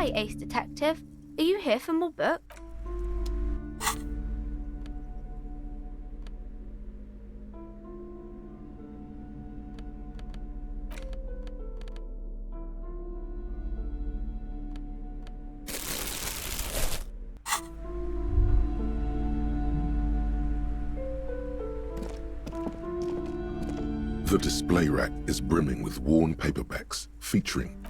Hi, Ace Detective. Are you here for more books? The display rack is brimming with worn paperbacks featuring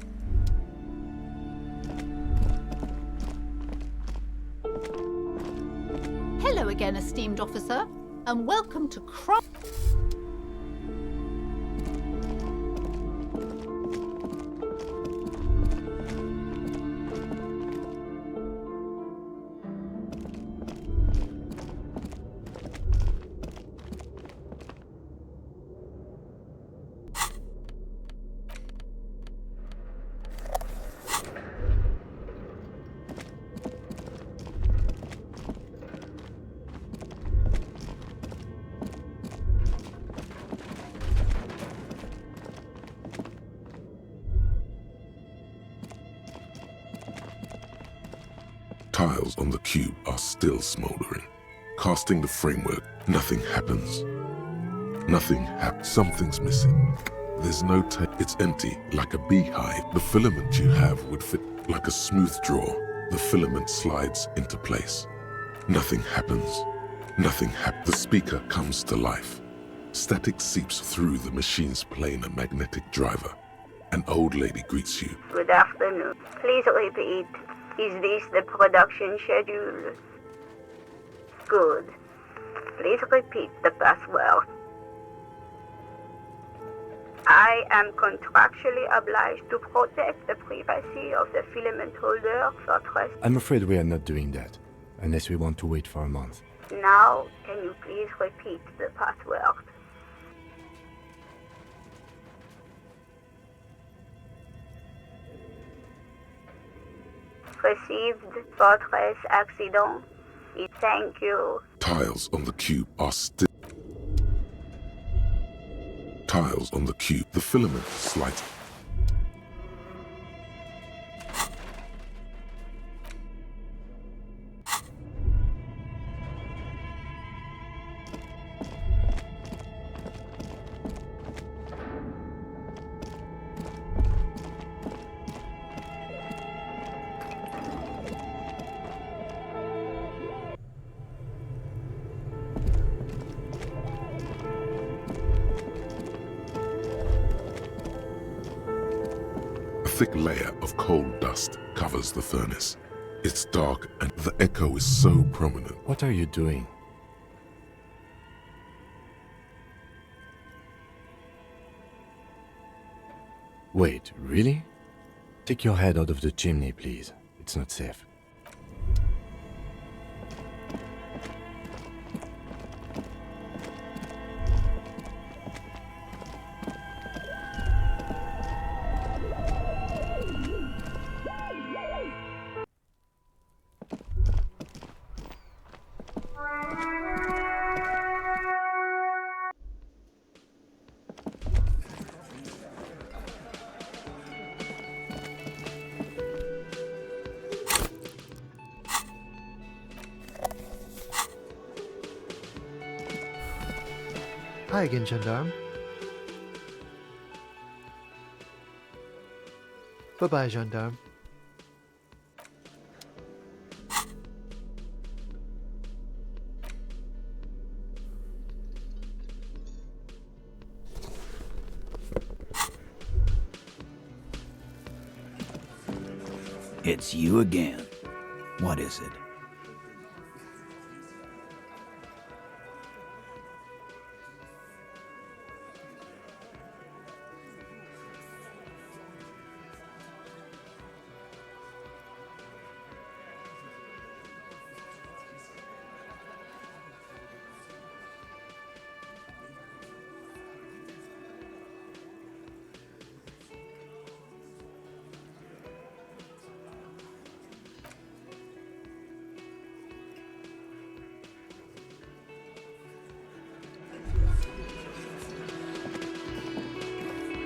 Hello again, esteemed officer, and welcome to tiles on the cube are still smoldering. Casting the framework, nothing happens. Something's missing. There's no it's empty, like a beehive. The filament you have would fit like a smooth draw. The filament slides into place. Nothing happens. The speaker comes to life. Static seeps through the machine's planar magnetic driver. An old lady greets you. Good afternoon. Please repeat. Is this the production schedule? Good. Please repeat the password. I am contractually obliged to protect the privacy of the filament holder for trust. I'm afraid we are not doing that, unless we want to wait for a month. Now, can you please repeat the password? Received fortress accident. Thank you. Tiles on the cube are still. Tiles on the cube. The filament slides. A thick layer of coal dust covers the furnace. It's dark and the echo is so prominent. What are you doing? Wait, really? Take your head out of the chimney, please. It's not safe. Hi again, gendarme. Bye-bye, gendarme. It's you again. What is it?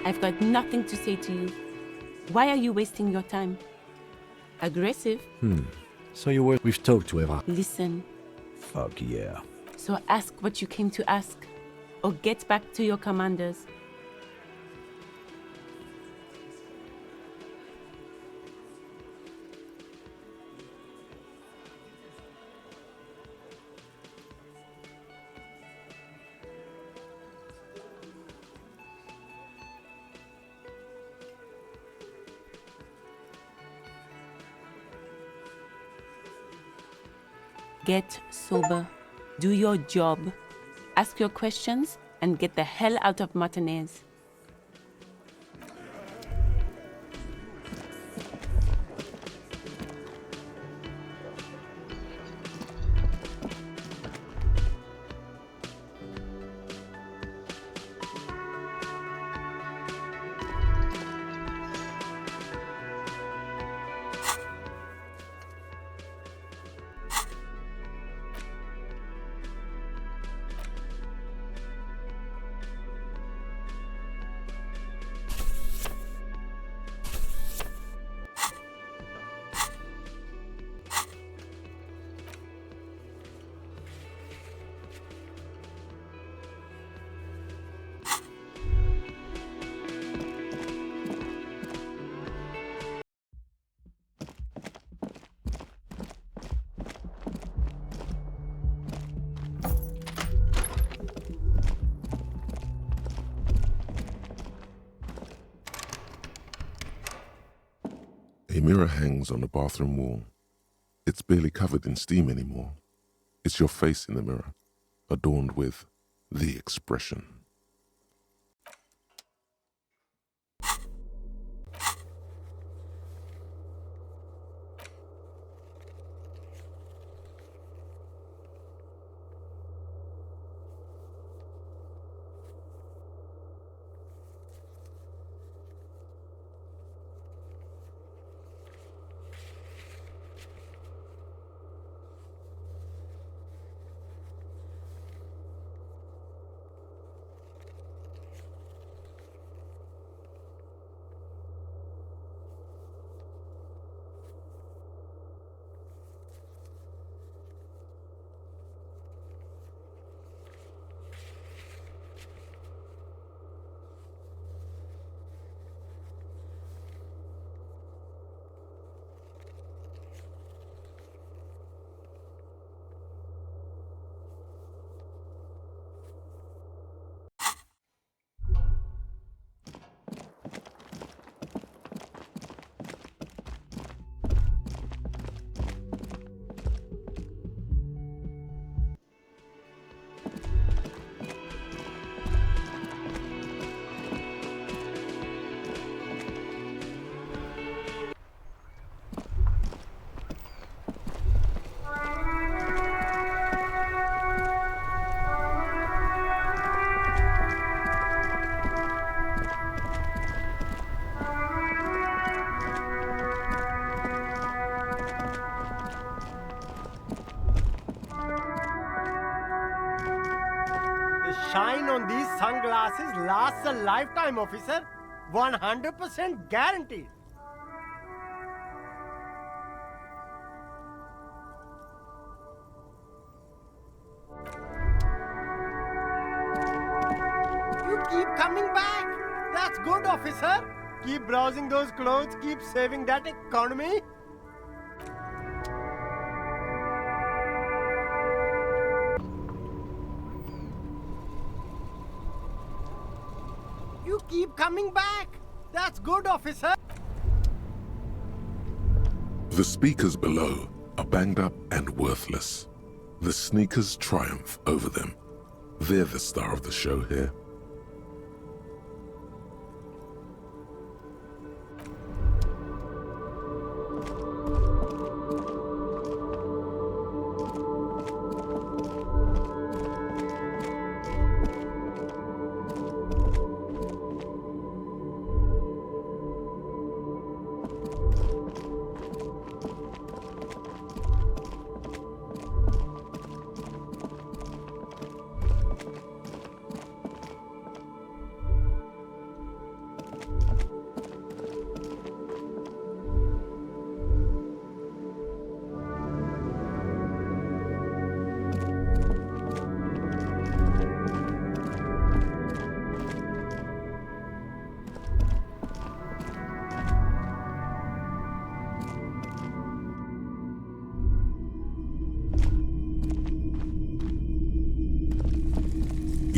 I've got nothing to say to you. Why are you wasting your time? Aggressive? So you were... We've talked to Eva. Listen. Fuck yeah. So ask what you came to ask, or get back to your commanders. Get sober. Do your job. Ask your questions and get the hell out of Martinez. A mirror hangs on the bathroom wall. It's barely covered in steam anymore. It's your face in the mirror, adorned with the expression. The shine on these sunglasses lasts a lifetime, officer. 100% guaranteed. You keep coming back. That's good, officer. Keep browsing those clothes, keep saving that economy. You keep coming back. That's good, officer. The speakers below are banged up and worthless. The sneakers triumph over them. They're the star of the show here.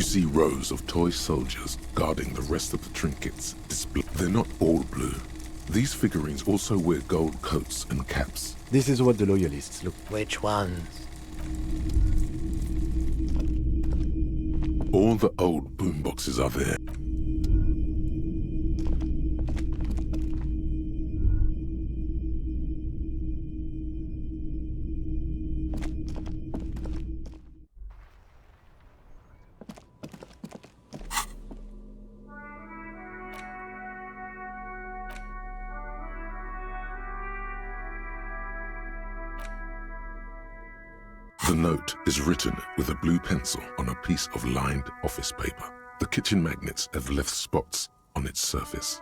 You see rows of toy soldiers guarding the rest of the trinkets display. They're not all blue. These figurines also wear gold coats and caps. This is what the loyalists look. Which ones? All the old boomboxes are there. The note is written with a blue pencil on a piece of lined office paper. The kitchen magnets have left spots on its surface.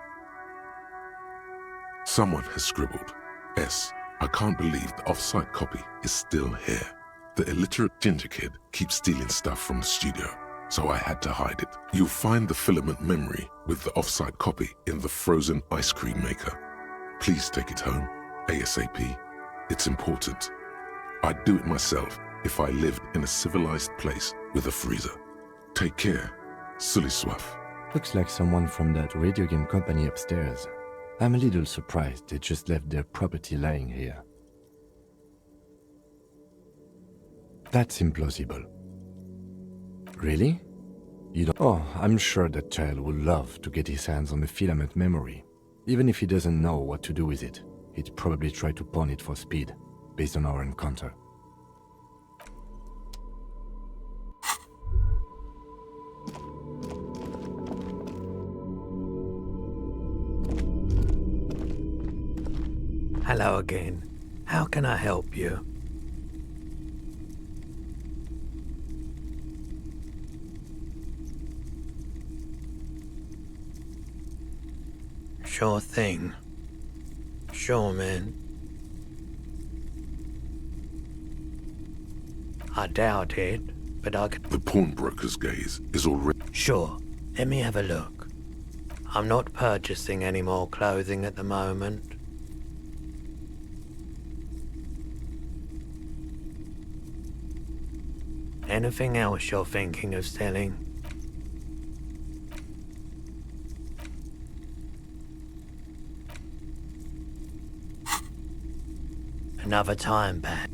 Someone has scribbled, S. I can't believe the off-site copy is still here. The illiterate ginger kid keeps stealing stuff from the studio, so I had to hide it. You'll find the filament memory with the off-site copy in the frozen ice cream maker. Please take it home, ASAP. It's important. I'd do it myself if I lived in a civilized place with a freezer. Take care, Suliswaf. Looks like someone from that radio game company upstairs. I'm a little surprised they just left their property lying here. That's implausible. Really? You don't— Oh, I'm sure that child would love to get his hands on the filament memory. Even if he doesn't know what to do with it, he'd probably try to pawn it for speed, based on our encounter. Hello again. How can I help you? Sure thing. Sure, man. I doubt it, but I could— The pawnbroker's gaze is already... Sure. Let me have a look. I'm not purchasing any more clothing at the moment. Anything else you're thinking of selling? Another time, Pat.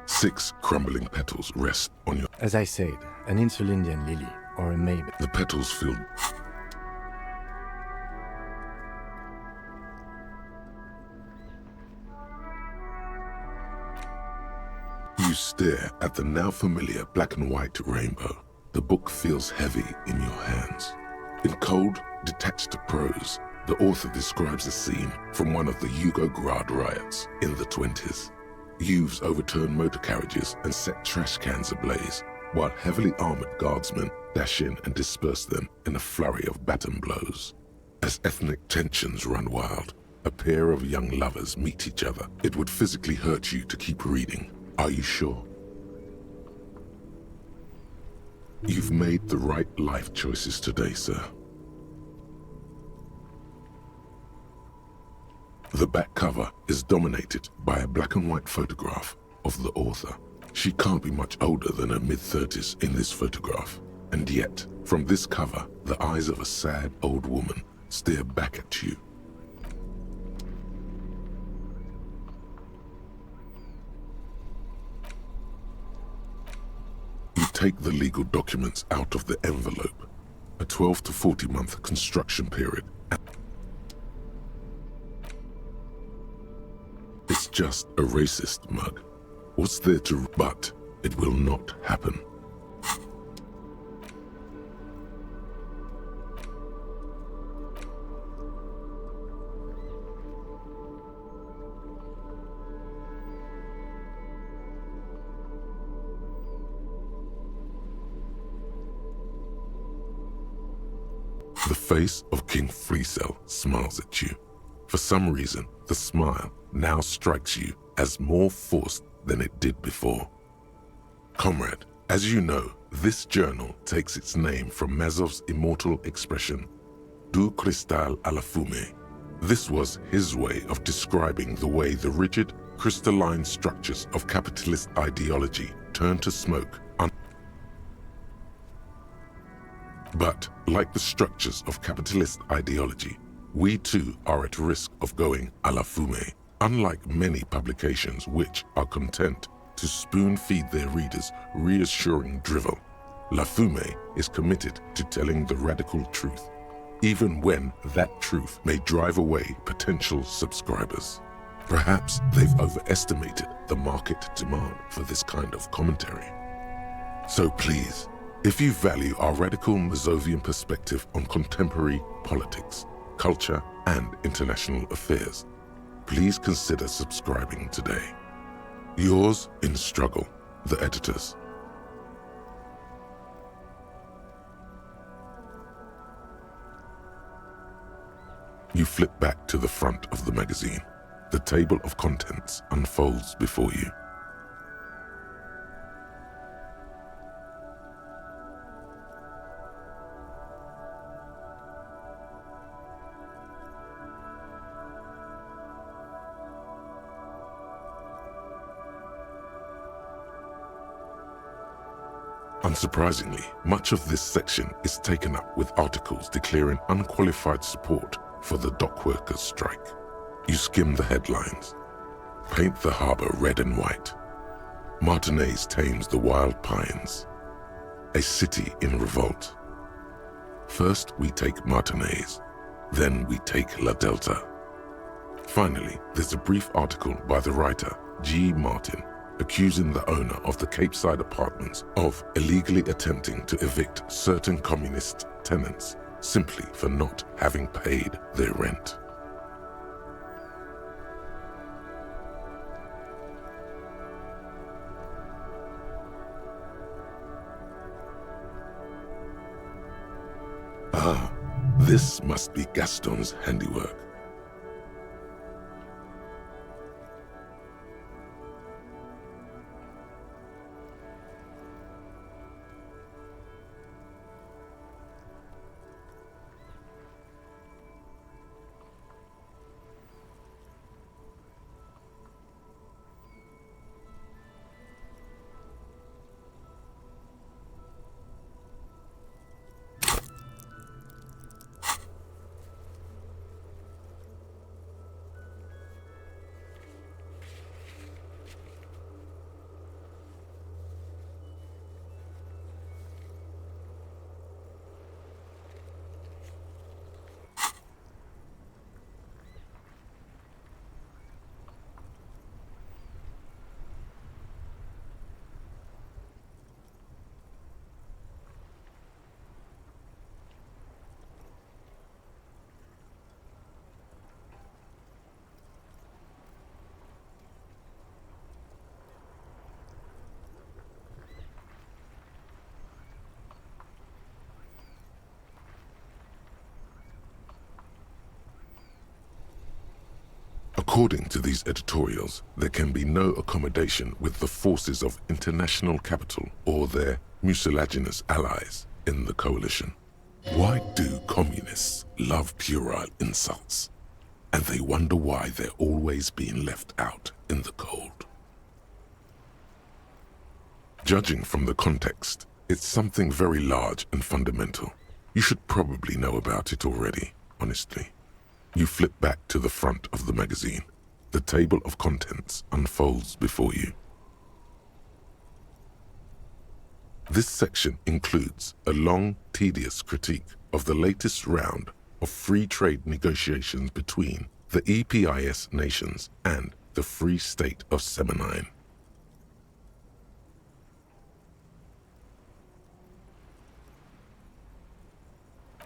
Six crumbling petals rest on your... As I said, an Insulindian lily, or a maybe. The petals feel... You stare at the now familiar black and white rainbow. The book feels heavy in your hands. In cold, detached prose, the author describes a scene from one of the Yugograd riots in the 20s. Youths overturned motor carriages and set trash cans ablaze, while heavily armored guardsmen dash in and disperse them in a flurry of baton blows. As ethnic tensions run wild, a pair of young lovers meet each other. It would physically hurt you to keep reading. Are you sure? You've made the right life choices today, sir. The back cover is dominated by a black and white photograph of the author. She can't be much older than her mid-30s in this photograph. And yet, from this cover, the eyes of a sad old woman stare back at you. You take the legal documents out of the envelope. A 12 to 40 month construction period. It's just a racist mug. What's there to... But it will not happen. The face of King Fleecell smiles at you. For some reason, the smile now strikes you as more forced than it did before. Comrade, as you know, this journal takes its name from Mazov's immortal expression, Du cristal à la fumée. This was his way of describing the way the rigid, crystalline structures of capitalist ideology turn to smoke. But, like the structures of capitalist ideology, we too are at risk of going à la fumée. Unlike many publications which are content to spoon-feed their readers reassuring drivel, La Fumée is committed to telling the radical truth, even when that truth may drive away potential subscribers. Perhaps they've overestimated the market demand for this kind of commentary. So please, if you value our radical Mazovian perspective on contemporary politics, culture, and international affairs, please consider subscribing today. Yours in struggle, the editors. You flip back to the front of the magazine. The table of contents unfolds before you. Unsurprisingly, much of this section is taken up with articles declaring unqualified support for the dock workers' strike. You skim the headlines. Paint the harbor red and white. Martinez tames the wild pines. A city in revolt. First we take Martinez, then we take La Delta. Finally, there's a brief article by the writer G. Martin accusing the owner of the Capeside apartments of illegally attempting to evict certain communist tenants simply for not having paid their rent. Ah, this must be Gaston's handiwork. According to these editorials, there can be no accommodation with the forces of international capital or their mucilaginous allies in the coalition. Why do communists love puerile insults? And they wonder why they're always being left out in the cold. Judging from the context, it's something very large and fundamental. You should probably know about it already, honestly. You flip back to the front of the magazine. The table of contents unfolds before you. This section includes a long, tedious critique of the latest round of free trade negotiations between the EPIS nations and the Free State of Semenine.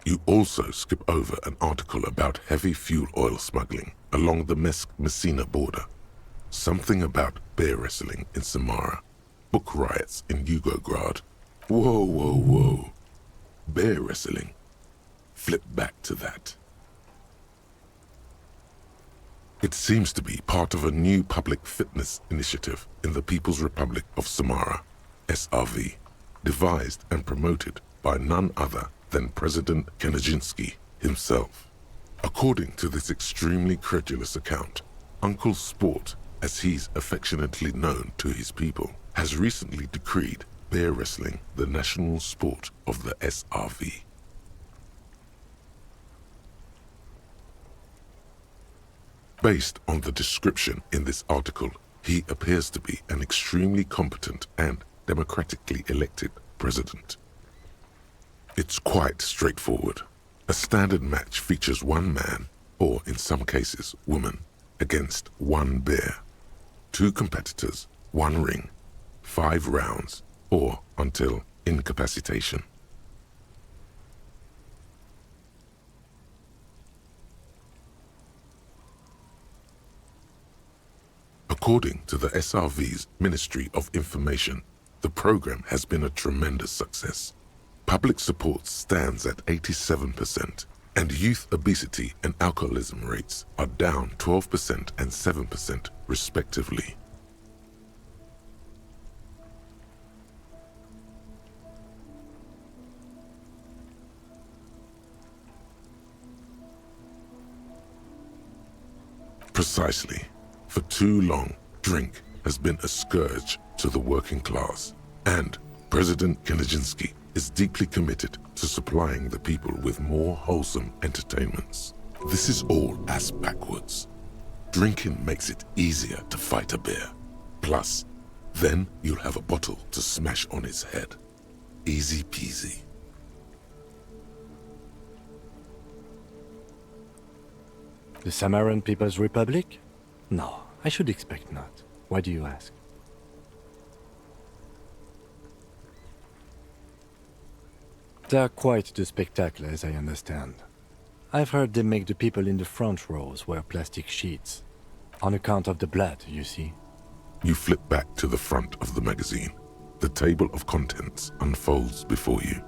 You also skip over an article about heavy fuel oil smuggling along the Messina border, something about bear wrestling in Samara, book riots in Yugograd. Whoa, whoa, whoa. Bear wrestling. Flip back to that. It seems to be part of a new public fitness initiative in the People's Republic of Samara, SRV, devised and promoted by none other than President Kenijinsky himself. According to this extremely credulous account, Uncle Sport, as he's affectionately known to his people, has recently decreed bear wrestling the national sport of the SRV. Based on the description in this article, he appears to be an extremely competent and democratically elected president. It's quite straightforward. A standard match features one man, or in some cases woman, against one bear. 2 competitors, 1 ring, 5 rounds, or until incapacitation. According to the SRV's Ministry of Information, the program has been a tremendous success. Public support stands at 87%, and youth obesity and alcoholism rates are down 12% and 7% respectively. Precisely. For too long, drink has been a scourge to the working class, and President Kenijinsky is deeply committed to supplying the people with more wholesome entertainments. This is all ass backwards. Drinking makes it easier to fight a bear. Plus, then you'll have a bottle to smash on its head. Easy peasy. The Samaran People's Republic? No, I should expect not. Why do you ask? They are quite the spectacle, as I understand. I've heard they make the people in the front rows wear plastic sheets. On account of the blood, you see. You flip back to the front of the magazine. The table of contents unfolds before you.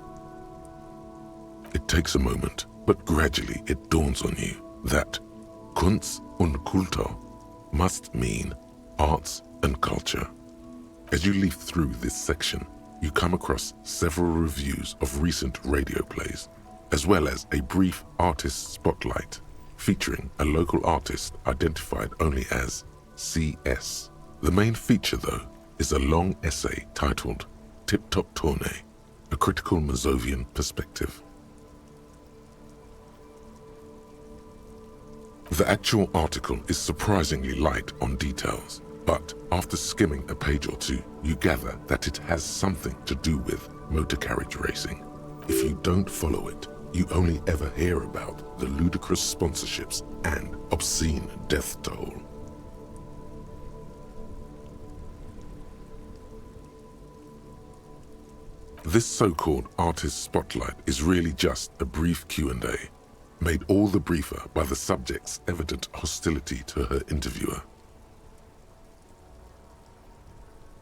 It takes a moment, but gradually it dawns on you that Kunst und Kultur must mean arts and culture. As you leaf through this section, you come across several reviews of recent radio plays, as well as a brief artist spotlight featuring a local artist identified only as CS. The main feature, though, is a long essay titled Tip Top Tournée, a critical Mazovian perspective. The actual article is surprisingly light on details, but after skimming a page or two, you gather that it has something to do with motor carriage racing. If you don't follow it, you only ever hear about the ludicrous sponsorships and obscene death toll. This so-called artist spotlight is really just a brief Q&A, made all the briefer by the subject's evident hostility to her interviewer.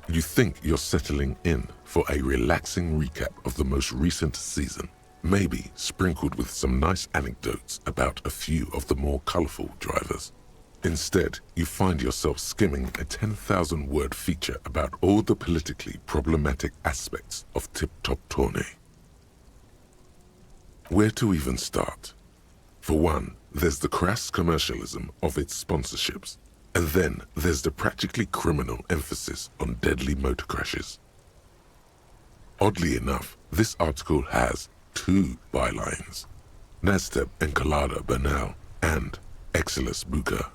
You think you're settling in for a relaxing recap of the most recent season, maybe sprinkled with some nice anecdotes about a few of the more colorful drivers. Instead, you find yourself skimming a 10,000-word feature about all the politically problematic aspects of Tip Top Tournée. Where to even start? For one, there's the crass commercialism of its sponsorships, and then there's the practically criminal emphasis on deadly motor crashes. Oddly enough, this article has 2 bylines: Nasteb Encolada Bernal and Exilus Buka.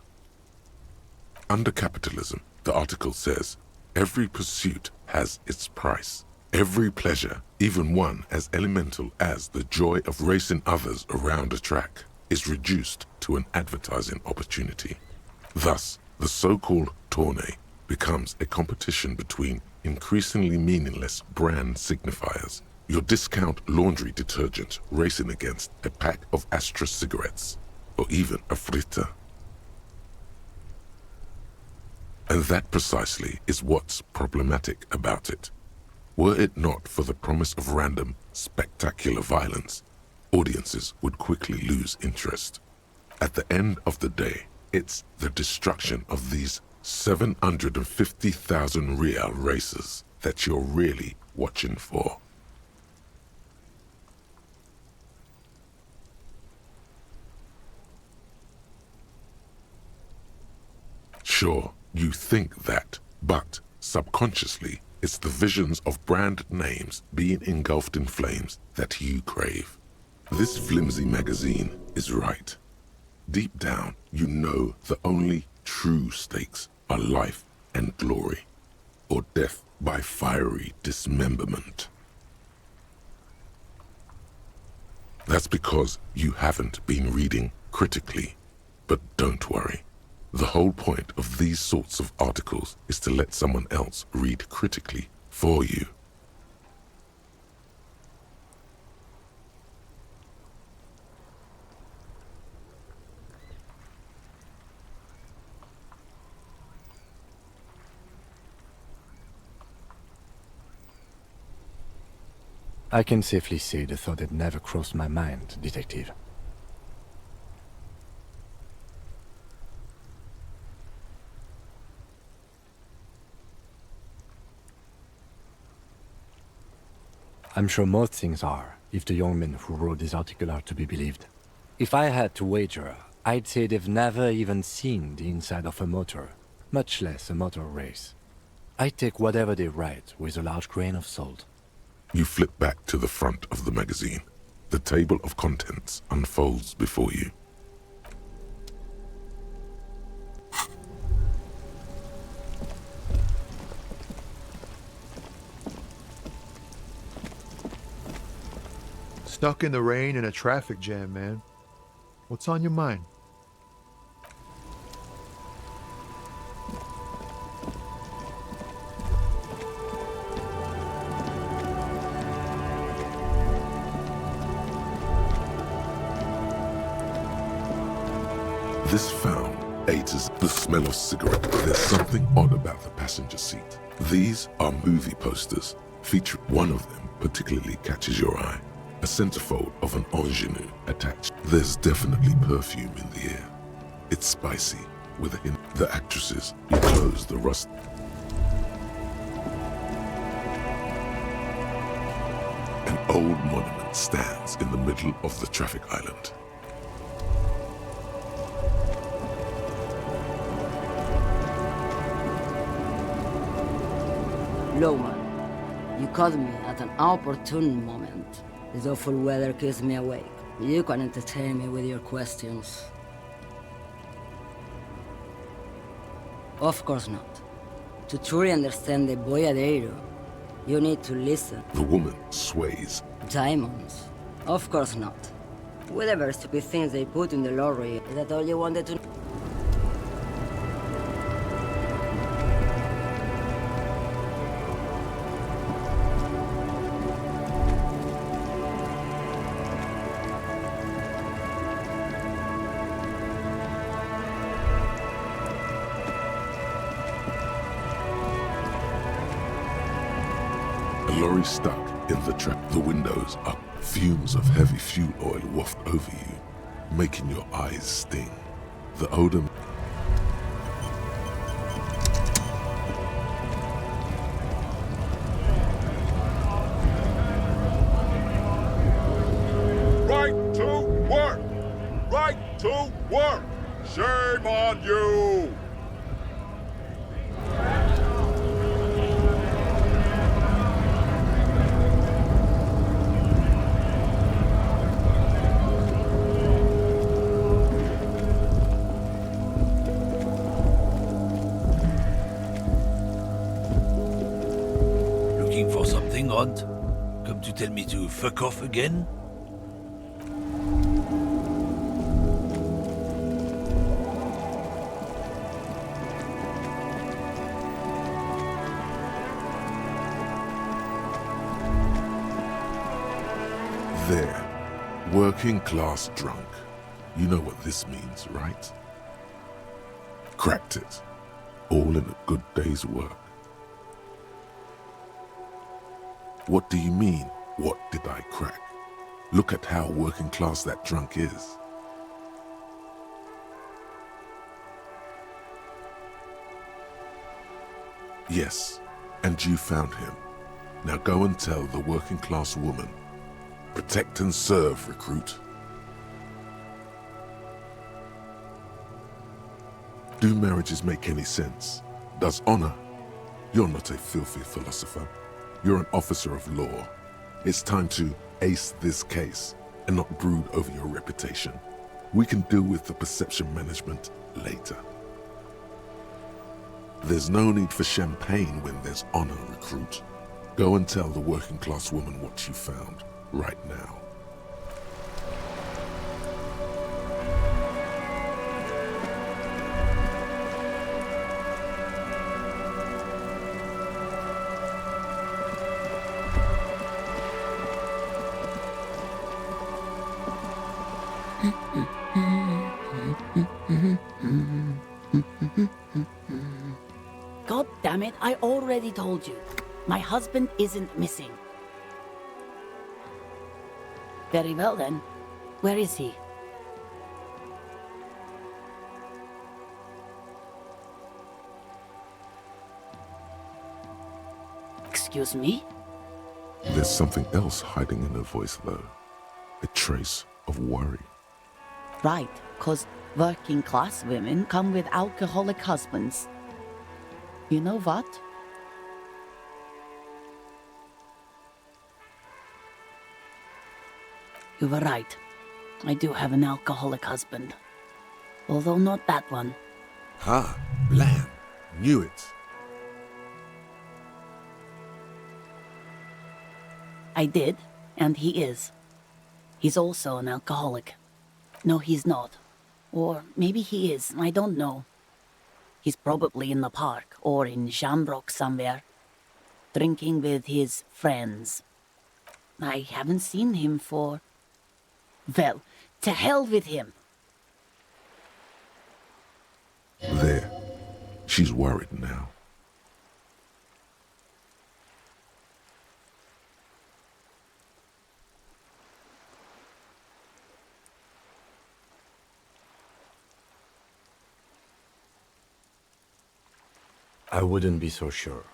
Under capitalism, the article says, every pursuit has its price. Every pleasure, even one as elemental as the joy of racing others around a track, is reduced to an advertising opportunity. Thus, the so-called tournée becomes a competition between increasingly meaningless brand signifiers. Your discount laundry detergent racing against a pack of Astra cigarettes, or even a fritter. And that precisely is what's problematic about it. Were it not for the promise of random, spectacular violence, audiences would quickly lose interest. At the end of the day, It's the destruction of these 750,000 real races that you're really watching for. Sure, you think that, but subconsciously, it's the visions of brand names being engulfed in flames that you crave. This flimsy magazine is right. Deep down, you know the only true stakes are life and glory, or death by fiery dismemberment. That's because you haven't been reading critically. But don't worry. The whole point of these sorts of articles is to let someone else read critically for you. I can safely say the thought had never crossed my mind, Detective. I'm sure most things are, if the young men who wrote this article are to be believed. If I had to wager, I'd say they've never even seen the inside of a motor, much less a motor race. I take whatever they write with a large grain of salt. You flip back to the front of the magazine. The table of contents unfolds before you. Stuck in the rain in a traffic jam, man. What's on your mind? This found aids the smell of cigarette. There's something odd about the passenger seat. These are movie posters. One of them particularly catches your eye. A centerfold of an ingenue attached. There's definitely perfume in the air. It's spicy, with a hint. The actresses, you close the rust. An old monument stands in the middle of the traffic island. Loman, you caught me at an opportune moment. This awful weather keeps me awake. You can entertain me with your questions. Of course not. To truly understand the Boyadero, you need to listen. The woman sways. Diamonds? Of course not. Whatever stupid things they put in the lorry, is that all you wanted to know? A lorry stuck in the trap. The windows up. Fumes of heavy fuel oil waft over you, making your eyes sting. The odor. Right to work! Right to work! Shame on you! Looking for something odd? Come to tell me to fuck off again? There. Working class drunk. You know what this means, right? Cracked it. All in a good day's work. What do you mean, what did I crack? Look at how working class that drunk is. Yes, and you found him. Now go and tell the working class woman. Protect and serve, recruit. Do marriages make any sense? Does honor? You're not a filthy philosopher. You're an officer of law. It's time to ace this case and not brood over your reputation. We can deal with the perception management later. There's no need for champagne when there's honor, recruit. Go and tell the working class woman what you found right now. God damn it, I already told you. My husband isn't missing. Very well then. Where is he? Excuse me? There's something else hiding in her voice, though. A trace of worry. Right, 'cause working class women come with alcoholic husbands. You know what? You were right. I do have an alcoholic husband. Although not that one. Ha! Blam! Knew it! I did, and he is. He's also an alcoholic. No, he's not. Or maybe he is, I don't know. He's probably in the park, or in Shamrock somewhere, drinking with his friends. I haven't seen him for... Well, to hell with him! There. She's worried now. I wouldn't be so sure.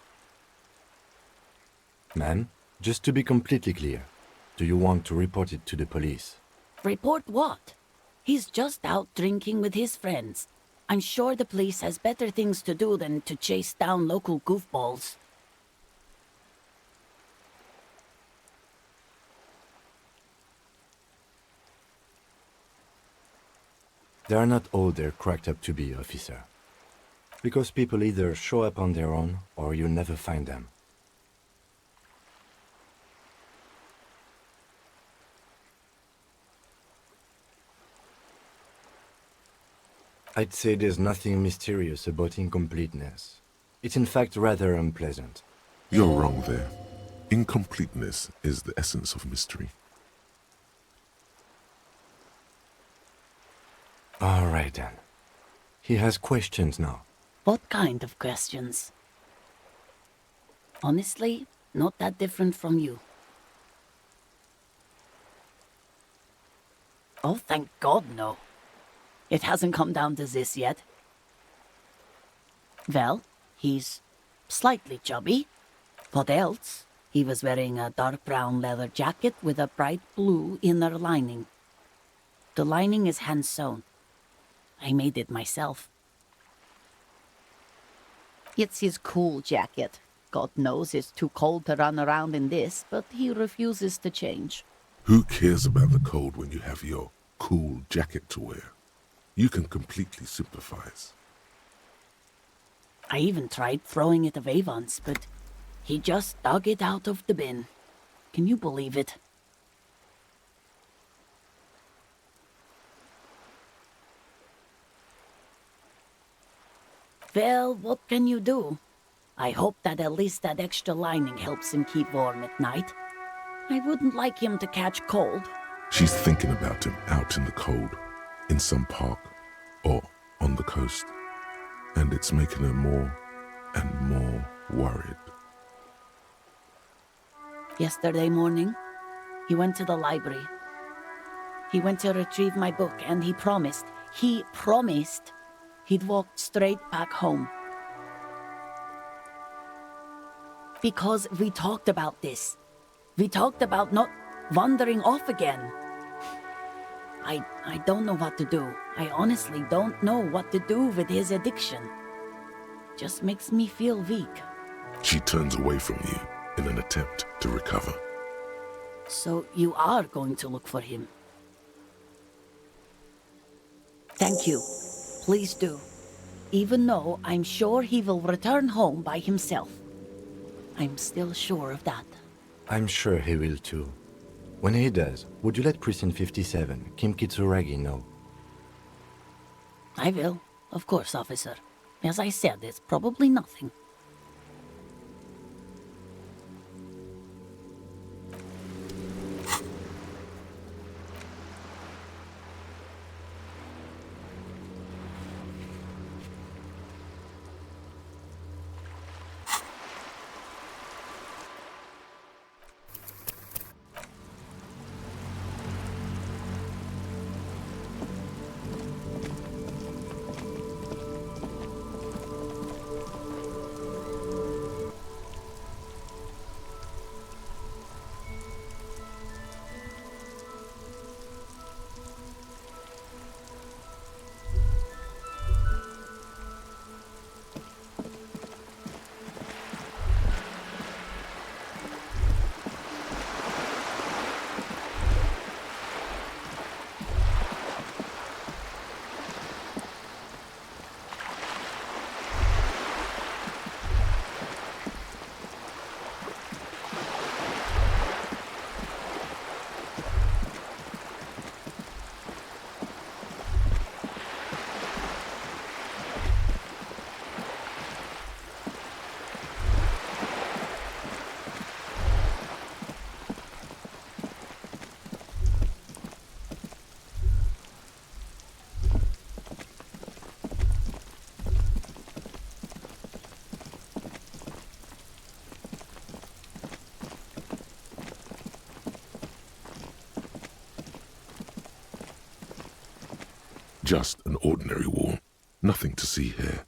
Ma'am, just to be completely clear, do you want to report it to the police? Report what? He's just out drinking with his friends. I'm sure the police has better things to do than to chase down local goofballs. They are not all they're cracked up to be, officer. Because people either show up on their own, or you never find them. I'd say there's nothing mysterious about incompleteness. It's in fact rather unpleasant. You're wrong there. Incompleteness is the essence of mystery. All right then. He has questions now. What kind of questions? Honestly, not that different from you. Oh, thank God, no. It hasn't come down to this yet. Well, he's slightly chubby. What else? He was wearing a dark brown leather jacket with a bright blue inner lining. The lining is hand-sewn. I made it myself. It's his cool jacket. God knows it's too cold to run around in this, but he refuses to change. Who cares about the cold when you have your cool jacket to wear? You can completely sympathize. I even tried throwing it away once, but he just dug it out of the bin. Can you believe it? Well, what can you do? I hope that at least that extra lining helps him keep warm at night. I wouldn't like him to catch cold. She's thinking about him out in the cold, in some park, or on the coast. And it's making her more and more worried. Yesterday morning, he went to the library. He went to retrieve my book, and he promised he'd walk straight back home. Because we talked about this. We talked about not wandering off again. I don't know what to do. I honestly don't know what to do with his addiction. Just makes me feel weak. She turns away from you in an attempt to recover. So you are going to look for him? Thank you. Please do. Even though I'm sure he will return home by himself. I'm still sure of that. I'm sure he will too. When he does, would you let Precinct 57, Kim Kitsuragi, know? I will, of course, officer. As I said, it's probably nothing. Just an ordinary wall. Nothing to see here.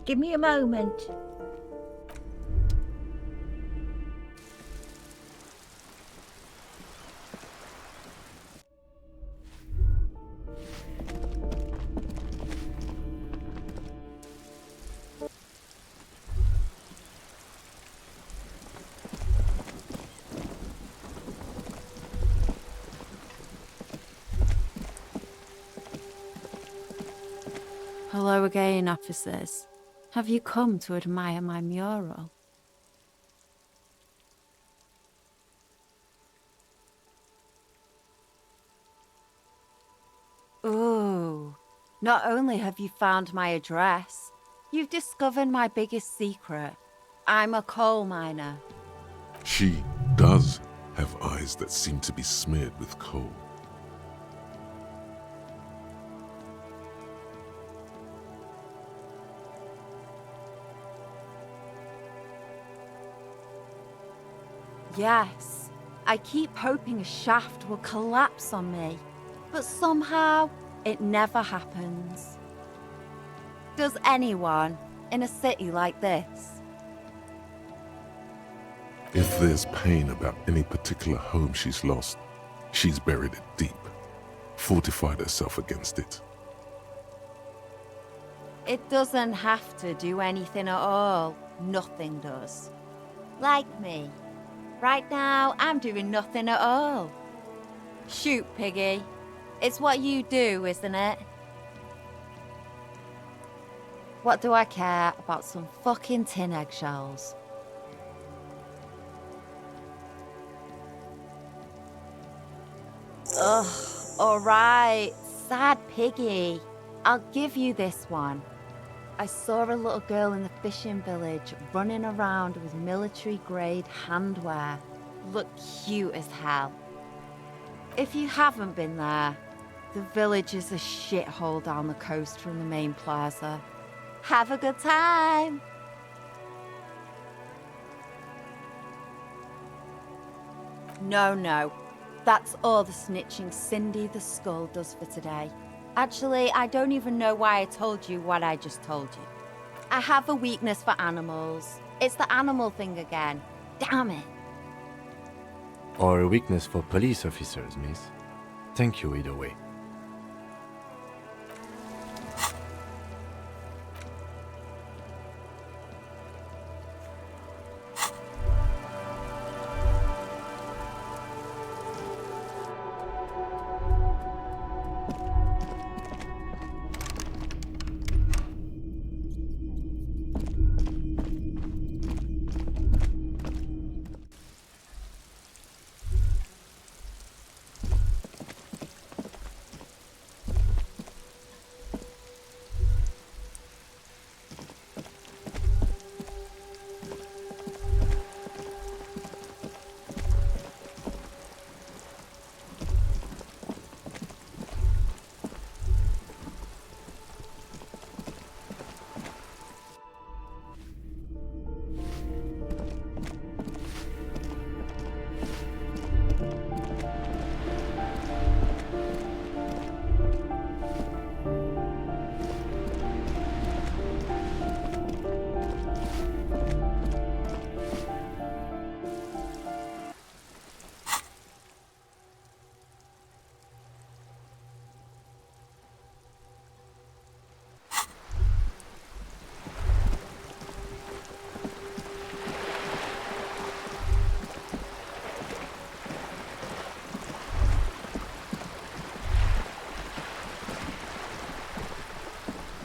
Give me a moment. Hello again, officers. Have you come to admire my mural? Oh, not only have you found my address, you've discovered my biggest secret. I'm a coal miner. She does have eyes that seem to be smeared with coal. Yes, I keep hoping a shaft will collapse on me, but somehow it never happens. Does anyone in a city like this? If there's pain about any particular home she's lost, she's buried it deep, fortified herself against it. It doesn't have to do anything at all. Nothing does. Like me. Right now, I'm doing nothing at all. Shoot, Piggy. It's what you do, isn't it? What do I care about some fucking tin eggshells? Ugh, alright. Sad piggy. I'll give you this one. I saw a little girl in the fishing village running around with military-grade handwear. Looked cute as hell. If you haven't been there, the village is a shithole down the coast from the main plaza. Have a good time! No. That's all the snitching Cindy the Skull does for today. Actually, I don't even know why I told you what I just told you. I have a weakness for animals. It's the animal thing again. Damn it. Or a weakness for police officers, miss. Thank you either way.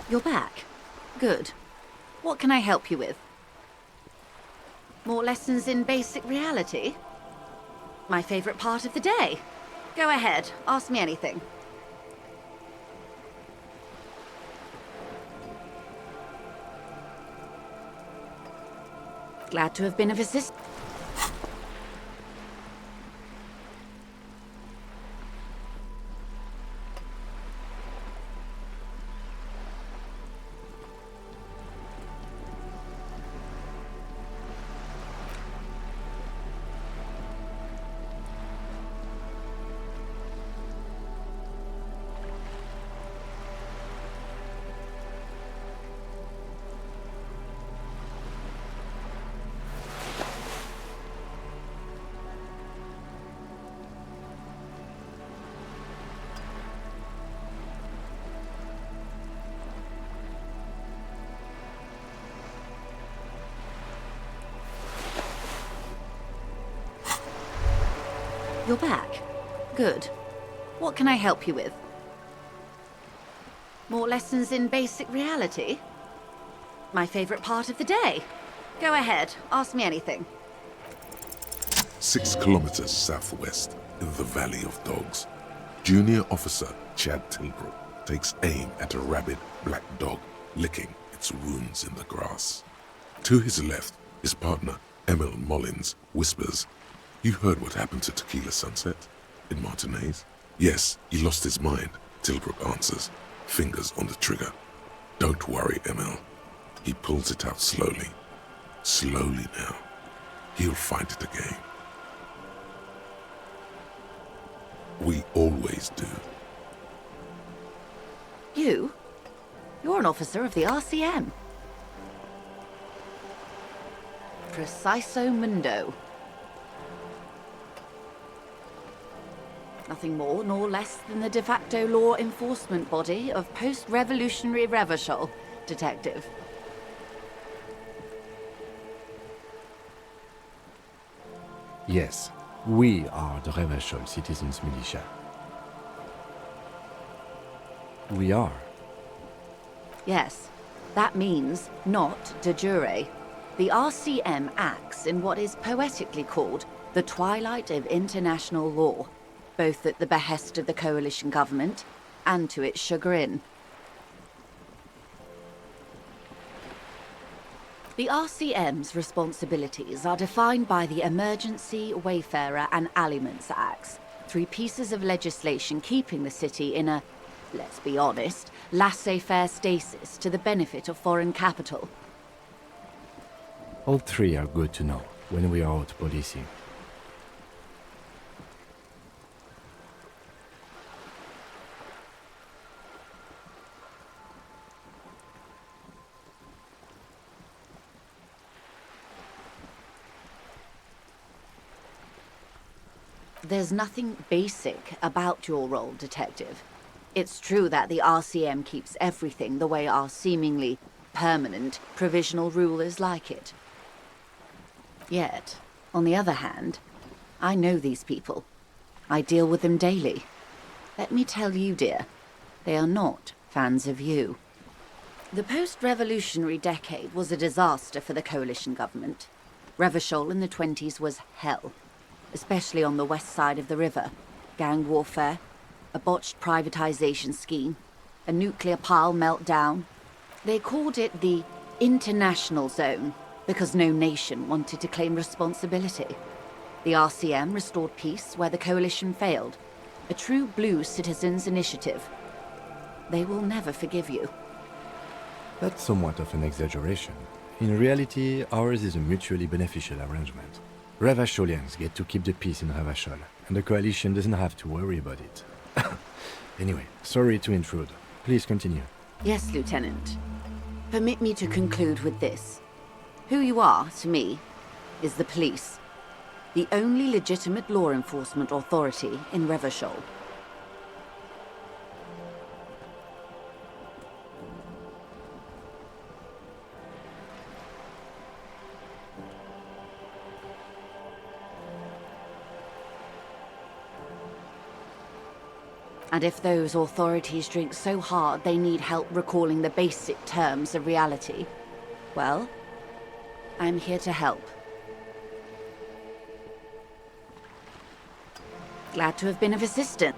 You're back. Good. What can I help you with? More lessons in basic reality? My favorite part of the day. Go ahead, ask me anything. Glad to have been of assistance. You're back. Good. What can I help you with? More lessons in basic reality? My favorite part of the day. Go ahead, ask me anything. 6 kilometers southwest, in the Valley of Dogs, Junior Officer Chad Tilbrook takes aim at a rabid black dog licking its wounds in the grass. To his left, his partner, Emil Mullins, whispers, "You heard what happened to Tequila Sunset in Martinez?" "Yes, he lost his mind," Tilbrook answers, fingers on the trigger. "Don't worry, Emil." He pulls it out slowly. Slowly now. He'll find it again. We always do. You? You're an officer of the RCM. Preciso Mundo. Nothing more nor less than the de facto law enforcement body of post-revolutionary Revachol, Detective. Yes, we are the Revachol Citizens Militia. We are. Yes, that means not de jure. The RCM acts in what is poetically called the twilight of international law. both at the behest of the coalition government and to its chagrin. The RCM's responsibilities are defined by the Emergency, Wayfarer and Aliments Acts, 3 pieces of legislation keeping the city in a, let's be honest, laissez-faire stasis to the benefit of foreign capital. All 3 are good to know when we are out policing. There's nothing basic about your role, Detective. It's true that the RCM keeps everything the way our seemingly permanent provisional rulers like it. Yet, on the other hand, I know these people. I deal with them daily. Let me tell you, dear, they are not fans of you. The post-revolutionary decade was a disaster for the coalition government. Revachol in the 20s was hell, especially on the west side of the river. Gang warfare, a botched privatization scheme, a nuclear pile meltdown. They called it the international zone because no nation wanted to claim responsibility. The RCM restored peace where the coalition failed, a true blue citizens' initiative. They will never forgive you. That's somewhat of an exaggeration. In reality, ours is a mutually beneficial arrangement. Ravacholians get to keep the peace in Ravachol, and the coalition doesn't have to worry about it. Anyway, sorry to intrude. Please continue. Yes, Lieutenant. Permit me to conclude with this. Who you are, to me, is the police. The only legitimate law enforcement authority in Revachol. And if those authorities drink so hard they need help recalling the basic terms of reality, well, I'm here to help. Glad to have been of assistance.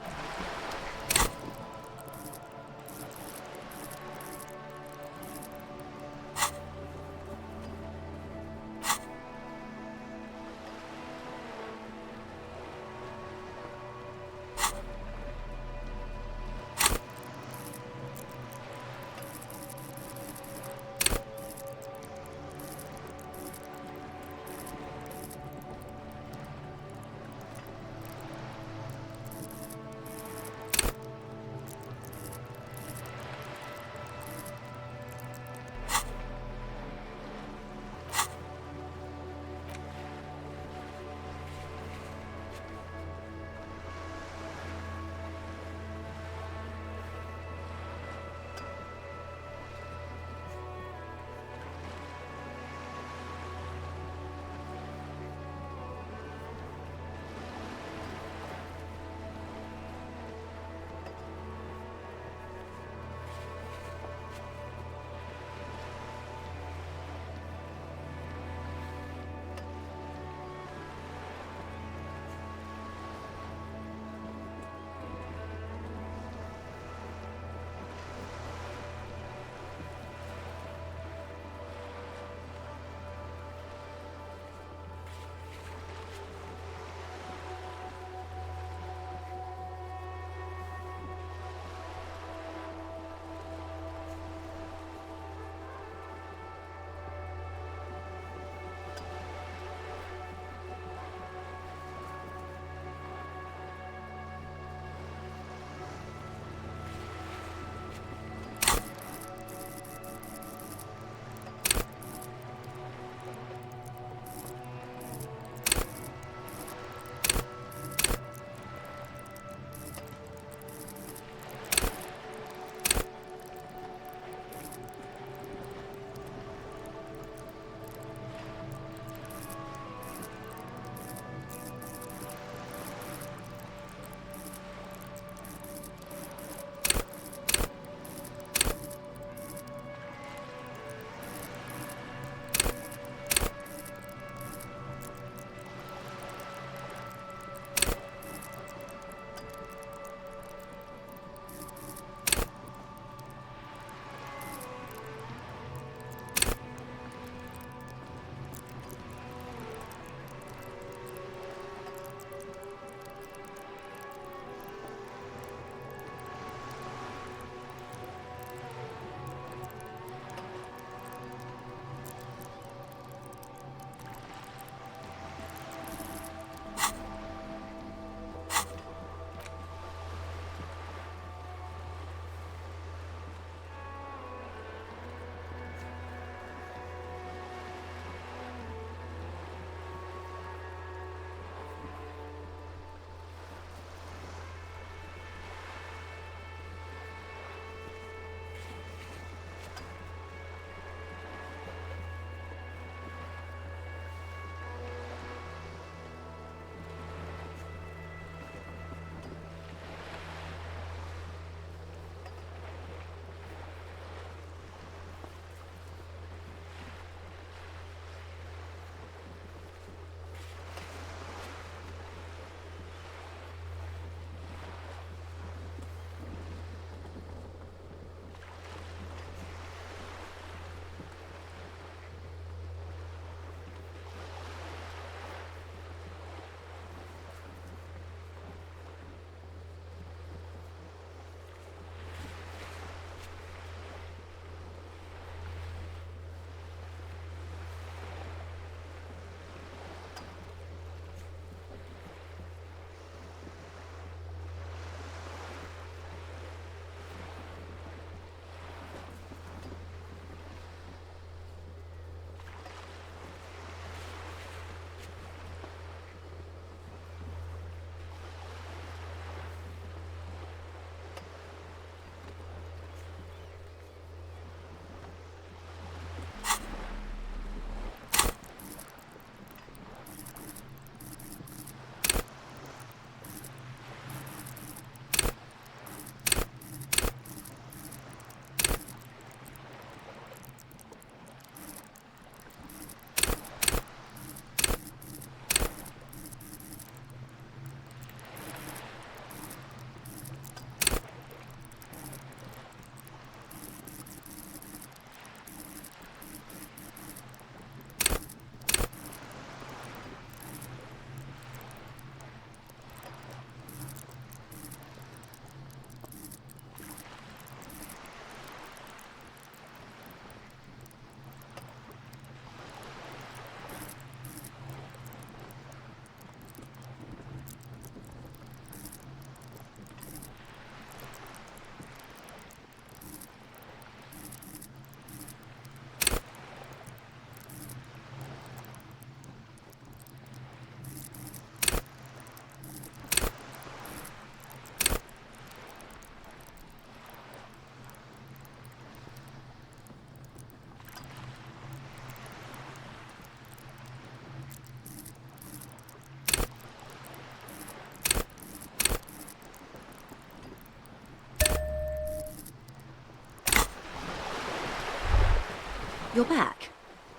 You're back.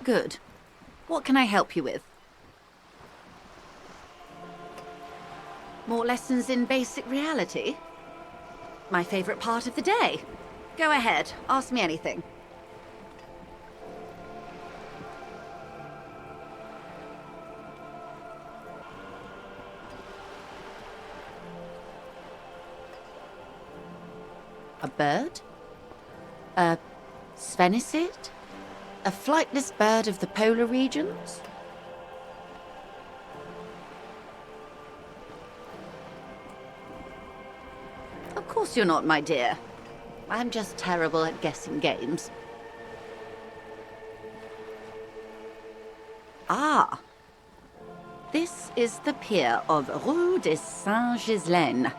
Good. What can I help you with? More lessons in basic reality? My favorite part of the day. Go ahead, ask me anything. A bird? A Svenicid? A flightless bird of the polar regions? Of course you're not, my dear. I'm just terrible at guessing games. Ah! This is the pier of Rue de Saint-Ghislain,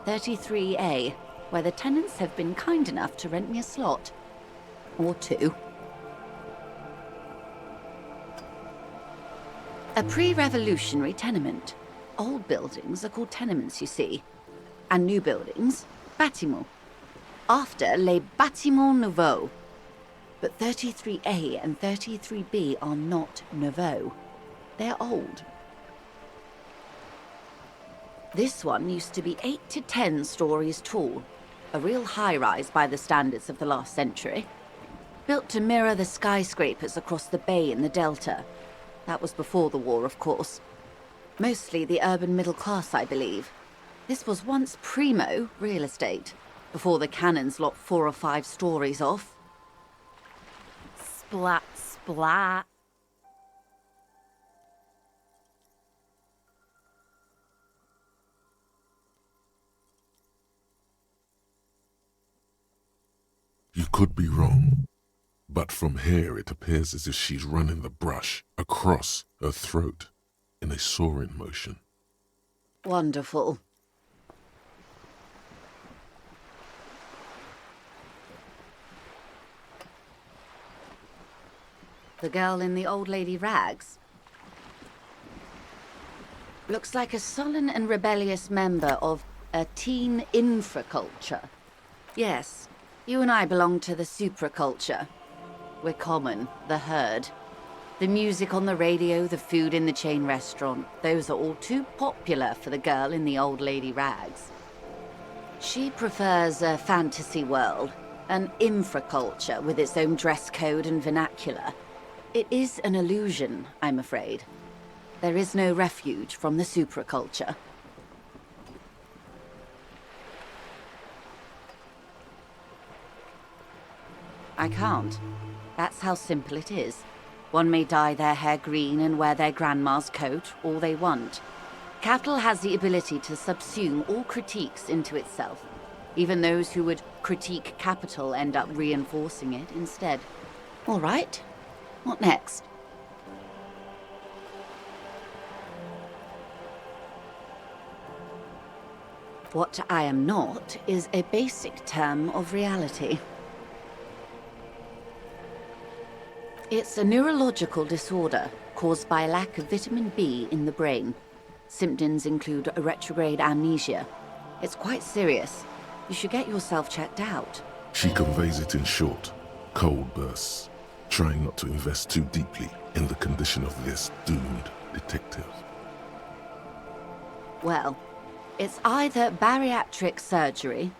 33A, where the tenants have been kind enough to rent me a slot. Or two. A pre-revolutionary tenement. Old buildings are called tenements, you see. And new buildings, bâtiments. After les bâtiments nouveaux. But 33A and 33B are not nouveaux. They're old. This one used to be 8 to 10 stories tall. A real high-rise by the standards of the last century. Built to mirror the skyscrapers across the bay in the Delta. That was before the war, of course. Mostly the urban middle class, I believe. This was once primo real estate, before the cannons lopped 4 or 5 stories off. Splat, splat. You could be wrong, but from here it appears as if she's running the brush across her throat in a soaring motion. Wonderful. The girl in the old lady rags? Looks like a sullen and rebellious member of a teen infraculture. Yes, you and I belong to the supraculture. We're common, the herd. The music on the radio, the food in the chain restaurant, those are all too popular for the girl in the old lady rags. She prefers a fantasy world, an infraculture with its own dress code and vernacular. It is an illusion, I'm afraid. There is no refuge from the supraculture. I can't. That's how simple it is. One may dye their hair green and wear their grandma's coat all they want. Capital has the ability to subsume all critiques into itself. Even those who would critique capital end up reinforcing it instead. All right. What next? What I am not is a basic term of reality. It's a neurological disorder caused by a lack of vitamin B in the brain. Symptoms include a retrograde amnesia. It's quite serious. You should get yourself checked out. She conveys it in short, cold bursts, trying not to invest too deeply in the condition of this doomed detective. Well, it's either bariatric surgery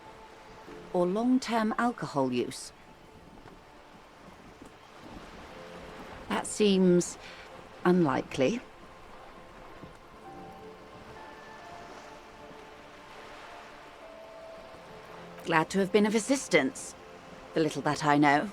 or long-term alcohol use. That seems unlikely. Glad to have been of assistance, the little that I know.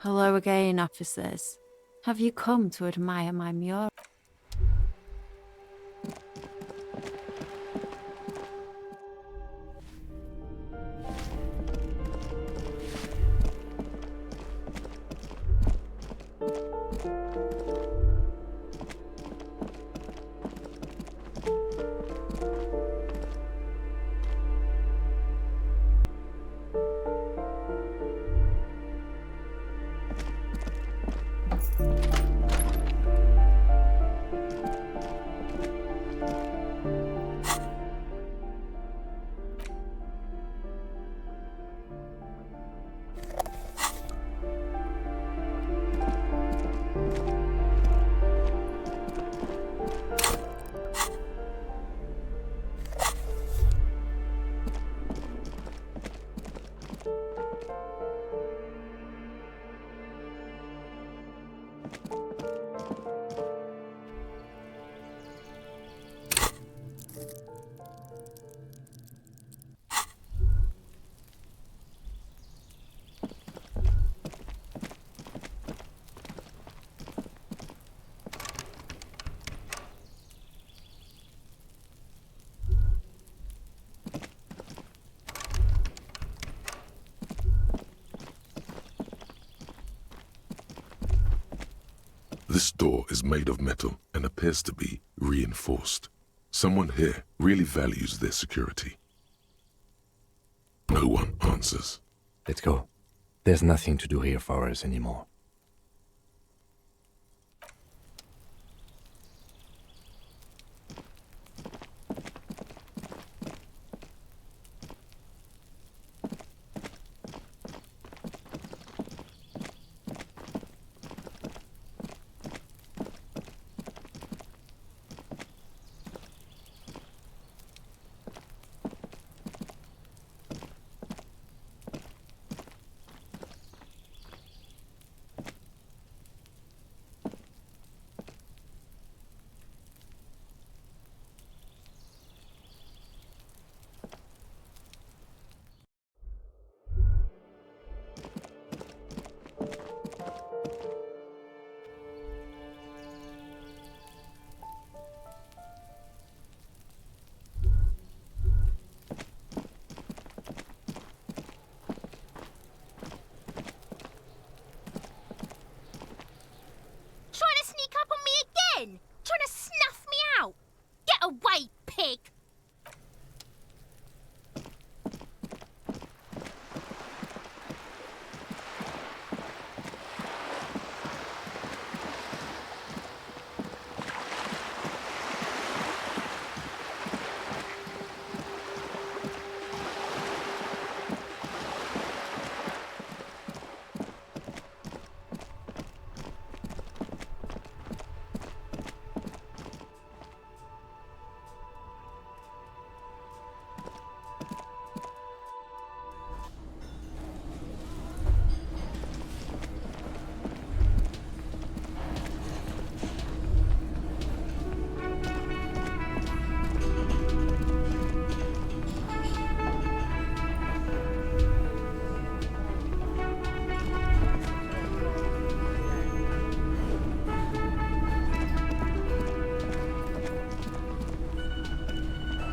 Hello again, officers. Have you come to admire my mural? This door is made of metal and appears to be reinforced. Someone here really values their security. No one answers. Let's go. There's nothing to do here for us anymore. Trying to sneak up on me again? Trying to snuff me out? Get away, pig!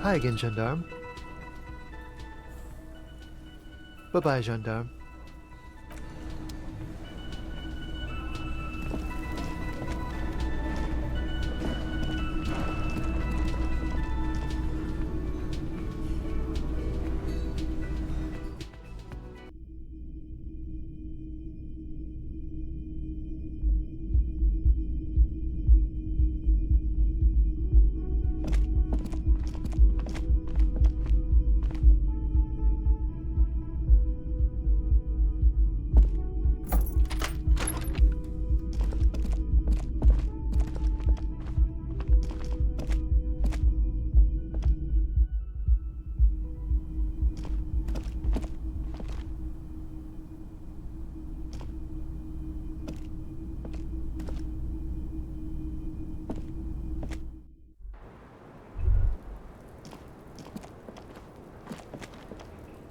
Hi again, gendarme. Bye-bye, gendarme.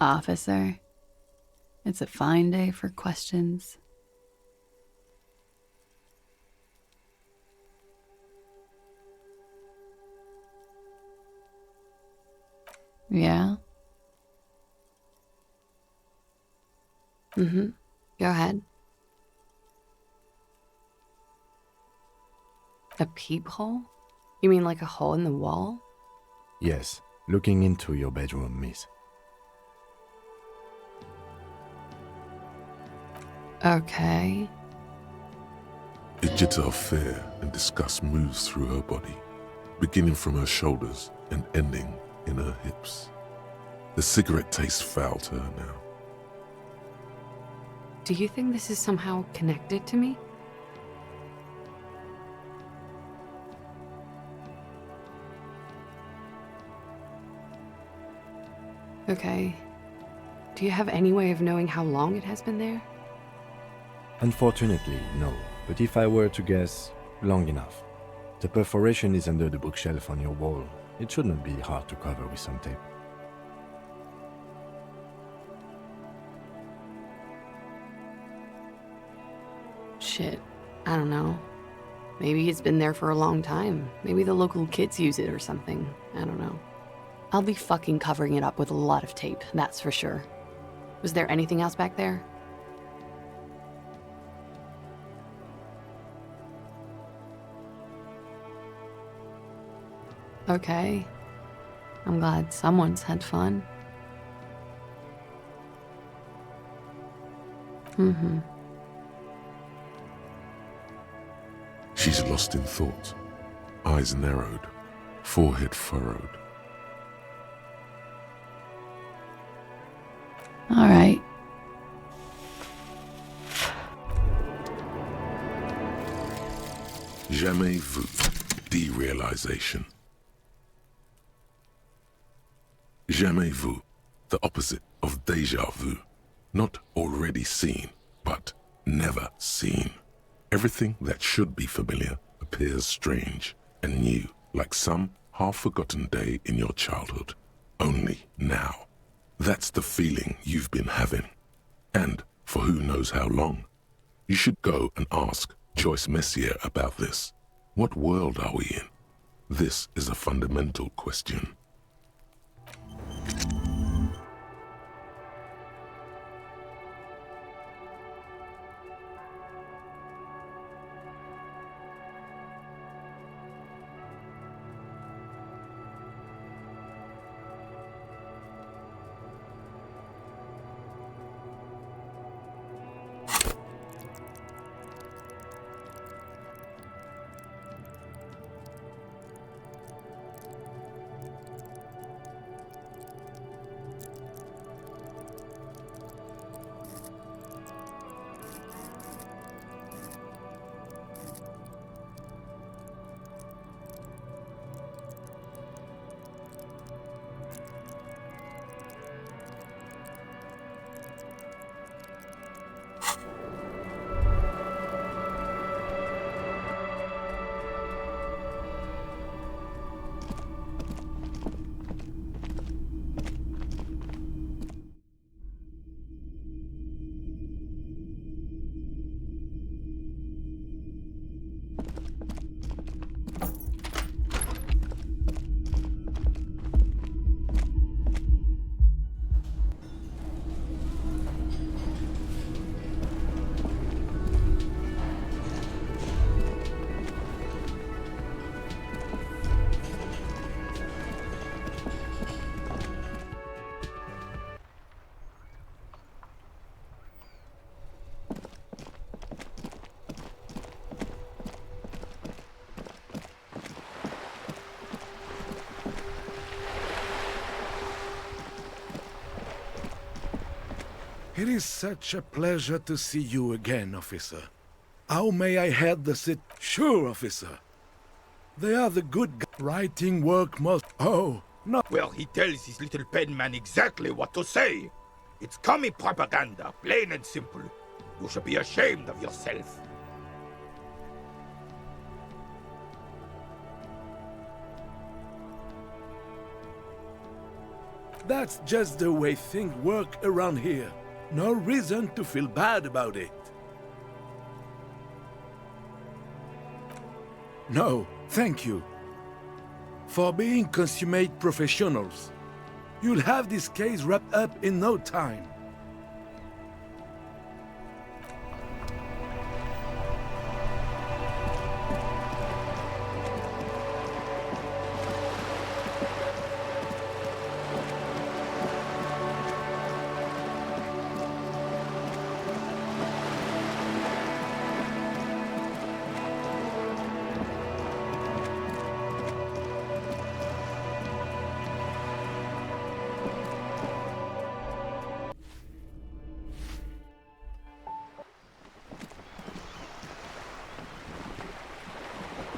Officer, it's a fine day for questions. Yeah? Mm-hmm. Go ahead. A peephole? You mean like a hole in the wall? Yes, looking into your bedroom, miss. Okay. A jitter of fear and disgust moves through her body, beginning from her shoulders and ending in her hips. The cigarette tastes foul to her now. Do you think this is somehow connected to me? Okay. Do you have any way of knowing how long it has been there? Unfortunately, no. But if I were to guess, long enough. The perforation is under the bookshelf on your wall. It shouldn't be hard to cover with some tape. Shit. I don't know. Maybe it's been there for a long time. Maybe the local kids use it or something. I don't know. I'll be fucking covering it up with a lot of tape, that's for sure. Was there anything else back there? Okay. I'm glad someone's had fun. Mm-hmm. She's lost in thought, eyes narrowed, forehead furrowed. All right. Jamais vu, derealization. Jamais vu, the opposite of déjà vu. Not already seen, but never seen. Everything that should be familiar appears strange and new, like some half-forgotten day in your childhood. Only now. That's the feeling you've been having. And for who knows how long. You should go and ask Joyce Messier about this. What world are we in? This is a fundamental question. It is such a pleasure to see you again, officer. How may I head the sit? Sure, officer. They are the good writing work most. Oh, no. Well, he tells his little pen man exactly what to say. It's commie propaganda, plain and simple. You should be ashamed of yourself. That's just the way things work around here. No reason to feel bad about it. No, thank you. For being consummate professionals. You'll have this case wrapped up in no time.